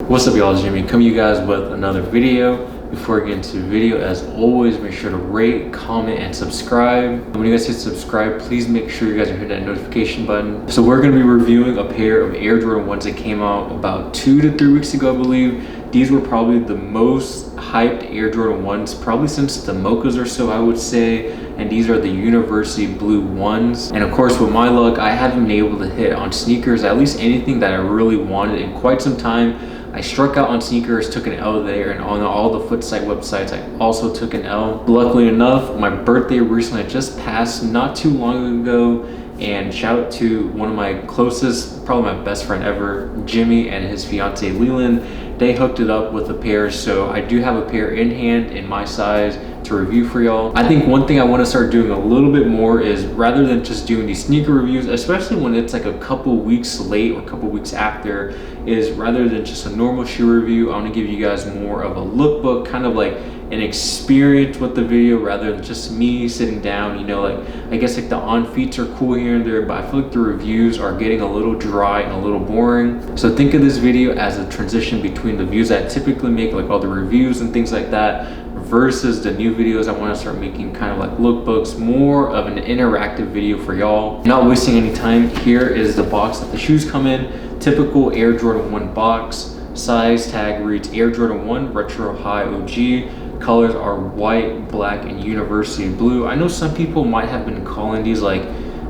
What's up, y'all? It's Jimmy coming to you guys with another video. Before I get into the video, as always, make sure to rate, comment, and subscribe. And when you guys hit subscribe, please make sure you guys are hitting that notification button. So we're going to be reviewing a pair of Air Jordan 1s that came out about 2 to 3 weeks ago, I believe. These were probably the most hyped Air Jordan 1s, probably since the Mochas or so, I would say. And these are the University Blue 1s. And of course, with my luck, I haven't been able to hit on sneakers, at least anything that I really wanted in quite some time. I struck out on sneakers, took an L there, and on all the foot site websites, I also took an L. Luckily enough, my birthday recently just passed not too long ago, and shout out to one of my closest, probably my best friend ever, Jimmy, and his fiance Leland. They hooked it up with a pair, so I do have a pair in hand in my size to review for y'all. I think one thing I want to start doing a little bit more is, rather than just doing these sneaker reviews, especially when it's like a couple weeks late or a couple weeks after, is rather than just a normal shoe review, I want to give you guys more of a lookbook, kind of like an experience with the video rather than just me sitting down. You know, like I guess like the on feats are cool here and there, but I feel like the reviews are getting a little dry and a little boring. So think of this video as a transition between the views I typically make, like all the reviews and things like that, versus the new videos I want to start making, kind of like lookbooks, more of an interactive video for y'all. Not wasting any time, here is the box that the shoes come in. Typical Air Jordan 1 box. Size tag reads Air Jordan 1 Retro High OG. Colors are white, black, and University Blue. I know some people might have been calling these like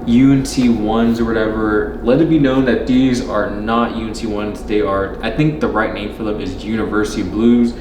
UNC ones or whatever. Let it be known that these are not UNC ones. They are, I think the right name for them is University Blues.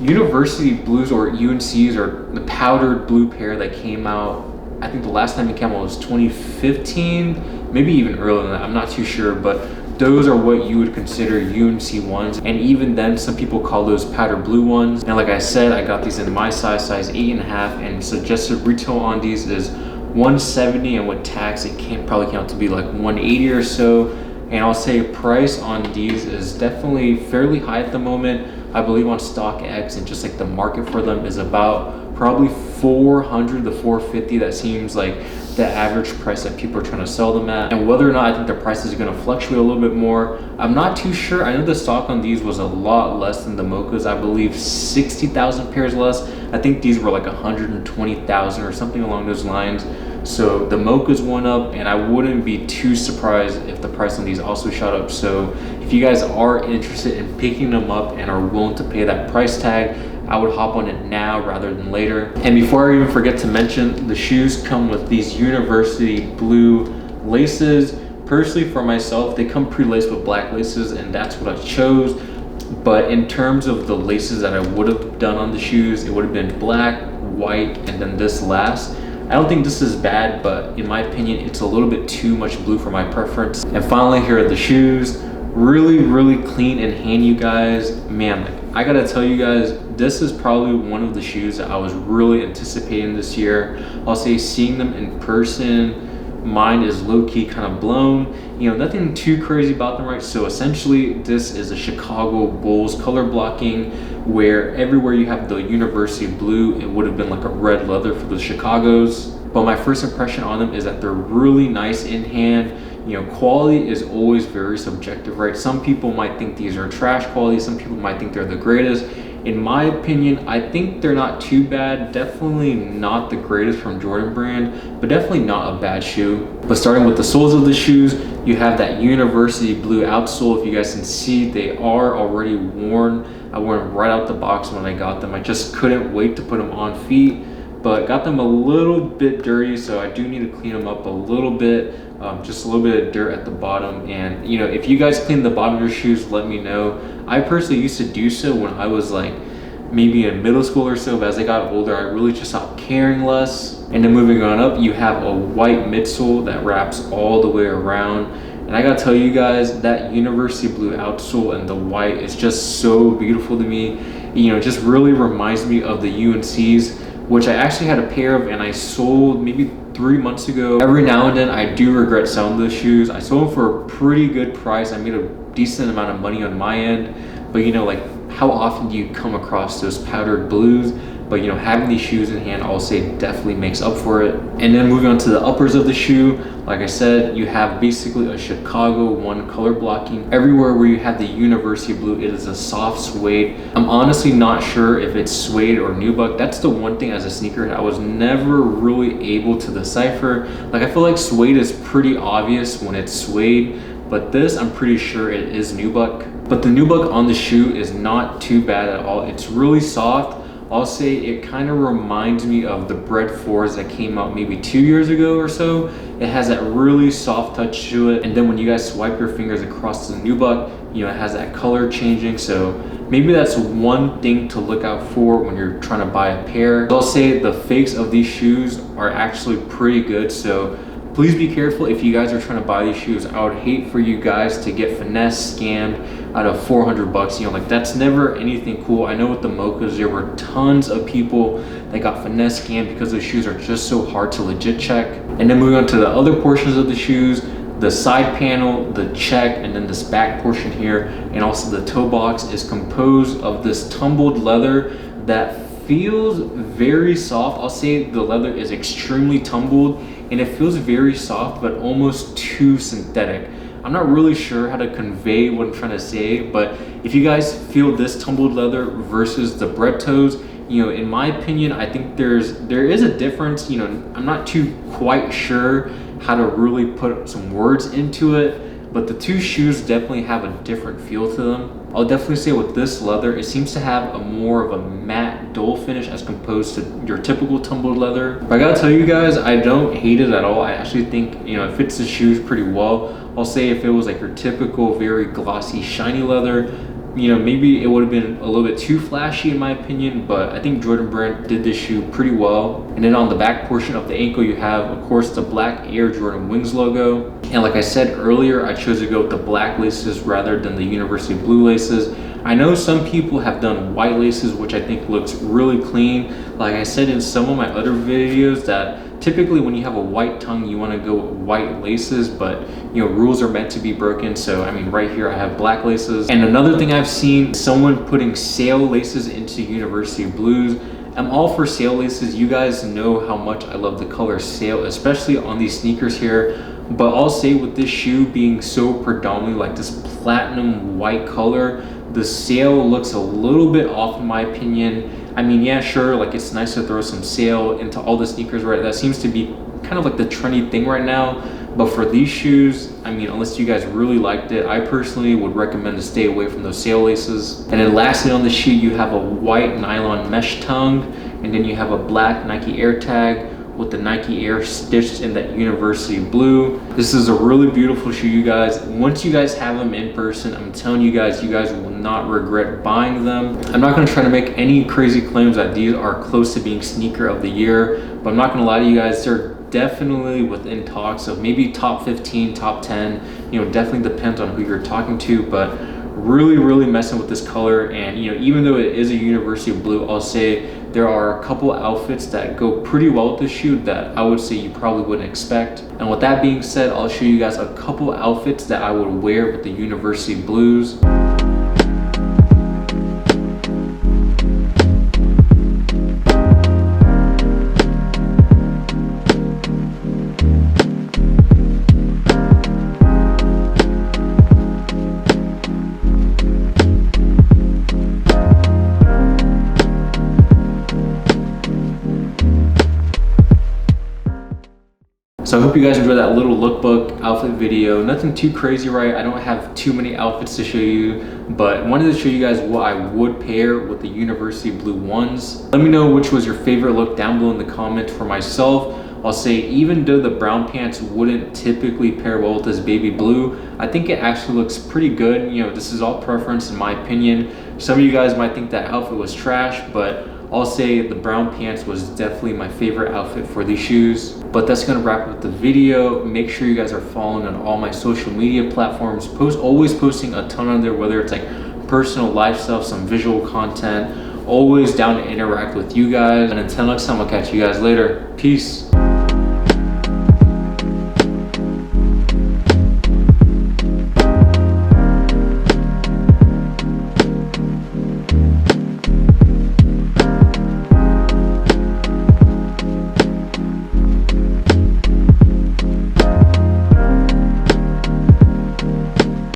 University Blues or UNCs are the powdered blue pair that came out, I think the last time it came out was 2015, maybe even earlier than that, I'm not too sure, but those are what you would consider UNC ones. And even then, some people call those powder blue ones. And like I said, I got these in my size 8.5, and suggested retail on these is $170, and with tax it probably came out to be like $180 or so. And I'll say price on these is definitely fairly high at the moment. I believe on StockX and just like the market for them is about probably $400 to $450. That seems like the average price that people are trying to sell them at. And whether or not I think the price is going to fluctuate a little bit more, I'm not too sure. I know the stock on these was a lot less than the Mochas. I believe 60,000 pairs less. I think these were like 120,000 or something along those lines. So the Mochas went up, and I wouldn't be too surprised if the price on these also shot up. So if you guys are interested in picking them up and are willing to pay that price tag, I would hop on it now rather than later. And before I even forget to mention, the shoes come with these University Blue laces. Personally, for myself, they come pre-laced with black laces, and that's what I chose. But in terms of the laces that I would have done on the shoes, it would have been black, white, and then this last. I don't think this is bad, but in my opinion, it's a little bit too much blue for my preference. And finally, here are the shoes. Really clean in hand, you guys. Man, like, I gotta tell you guys, this is probably one of the shoes that I was really anticipating this year. I'll say seeing them in person, mind is low-key kind of blown. You know, nothing too crazy about them, right? So essentially, this is a Chicago Bulls color blocking, where everywhere you have the University Blue, it would have been like a red leather for the Chicagos. But my first impression on them is that they're really nice in hand. You know, quality is always very subjective, right? Some people might think these are trash quality. Some people might think they're the greatest. In my opinion, I think they're not too bad. Definitely not the greatest from Jordan brand, but definitely not a bad shoe. But starting with the soles of the shoes, you have that University Blue outsole. If you guys can see, they are already worn. I wore them right out the box when I got them. I just couldn't wait to put them on feet, but got them a little bit dirty, so I do need to clean them up a little bit. Just a little bit of dirt at the bottom. And you know, if you guys clean the bottom of your shoes, let me know. I personally used to do so when I was like maybe in middle school or so, but as I got older, I really just stopped caring less. And then moving on up, you have a white midsole that wraps all the way around. And I gotta tell you guys, that University Blue outsole and the white is just so beautiful to me. You know, it just really reminds me of the UNCs, which I actually had a pair of and I sold maybe 3 months ago. Every now and then I do regret selling those shoes. I sold them for a pretty good price. I made a decent amount of money on my end, but you know, like, how often do you come across those powdered blues? but you know, having these shoes in hand, I'll say definitely makes up for it. And then moving on to the uppers of the shoe, like I said, you have basically a Chicago 1 color blocking. Everywhere where you have the University Blue, it is a soft suede. I'm honestly not sure if it's suede or nubuck. That's the one thing as a sneakerhead I was never really able to decipher. Like, I feel like suede is pretty obvious when it's suede, but this, I'm pretty sure it is nubuck. But the nubuck on the shoe is not too bad at all. It's really soft. I'll say it kind of reminds me of the Bread 4s that came out maybe 2 years ago or so. It has that really soft touch to it. And then when you guys swipe your fingers across the nubuck, you know, it has that color changing. So maybe that's one thing to look out for when you're trying to buy a pair. I'll say the fakes of these shoes are actually pretty good. So please be careful if you guys are trying to buy these shoes. I would hate for you guys to get finesse scammed out of 400 bucks. You know, like, that's never anything cool. I know with the Mochas, there were tons of people that got finesse scammed because the shoes are just so hard to legit check. And then moving on to the other portions of the shoes, the side panel, the check, and then this back portion here, and also the toe box is composed of this tumbled leather that feels very soft. I'll say the leather is extremely tumbled and it feels very soft, but almost too synthetic. I'm not really sure how to convey what I'm trying to say, but if you guys feel this tumbled leather versus the Bread toes, you know, in my opinion, I think there is a difference. You know, I'm not too quite sure how to really put some words into it, but the two shoes definitely have a different feel to them. I'll definitely say with this leather, it seems to have a more of a matte dull finish as opposed to your typical tumbled leather. But I gotta tell you guys, I don't hate it at all. I actually think, you know, it fits the shoes pretty well. I'll say if it was like your typical very glossy shiny leather, you know, maybe it would have been a little bit too flashy in my opinion, but I think Jordan Brand did this shoe pretty well. And then on the back portion of the ankle, you have, of course, the black Air Jordan Wings logo. And like I said earlier, I chose to go with the black laces rather than the University Blue laces. I know some people have done white laces, which I think looks really clean. Like I said in some of my other videos, that typically when you have a white tongue, you want to go with white laces, but you know, rules are meant to be broken. So I mean, right here I have black laces. And another thing I've seen, someone putting sail laces into University Blues. I'm all for sail laces. You guys know how much I love the color sail, especially on these sneakers here. But I'll say with this shoe being so predominantly like this platinum white color, the sail looks a little bit off in my opinion. I mean, yeah, sure, like it's nice to throw some sail into all the sneakers, right? That seems to be kind of like the trendy thing right now. But for these shoes, I mean, unless you guys really liked it, I personally would recommend to stay away from those sail laces. And then lastly on the shoe, you have a white nylon mesh tongue, and then you have a black Nike Air tag with the Nike Air stitched in that University Blue. This is a really beautiful shoe, you guys. Once you guys have them in person, I'm telling you guys will not regret buying them. I'm not gonna try to make any crazy claims that these are close to being sneaker of the year, but I'm not gonna lie to you guys, they're definitely within talks of maybe top 15, top 10, you know, definitely depends on who you're talking to, but really messing with this color. And you know, even though it is a University Blue, I'll say there are a couple outfits that go pretty well with this shoe that I would say you probably wouldn't expect. And with that being said, I'll show you guys a couple outfits that I would wear with the University Blues. So I hope you guys enjoyed that little lookbook outfit video. Nothing too crazy, right? I don't have too many outfits to show you, but wanted to show you guys what I would pair with the University Blue ones. Let me know which was your favorite look down below in the comments. For myself, I'll say even though the brown pants wouldn't typically pair well with this baby blue, I think it actually looks pretty good. You know, this is all preference in my opinion. Some of you guys might think that outfit was trash, but I'll say the brown pants was definitely my favorite outfit for these shoes. But that's gonna wrap up the video. Make sure you guys are following on all my social media platforms. Always posting a ton on there, whether it's like personal life stuff, some visual content. Always down to interact with you guys. And until next time, I'll catch you guys later. Peace.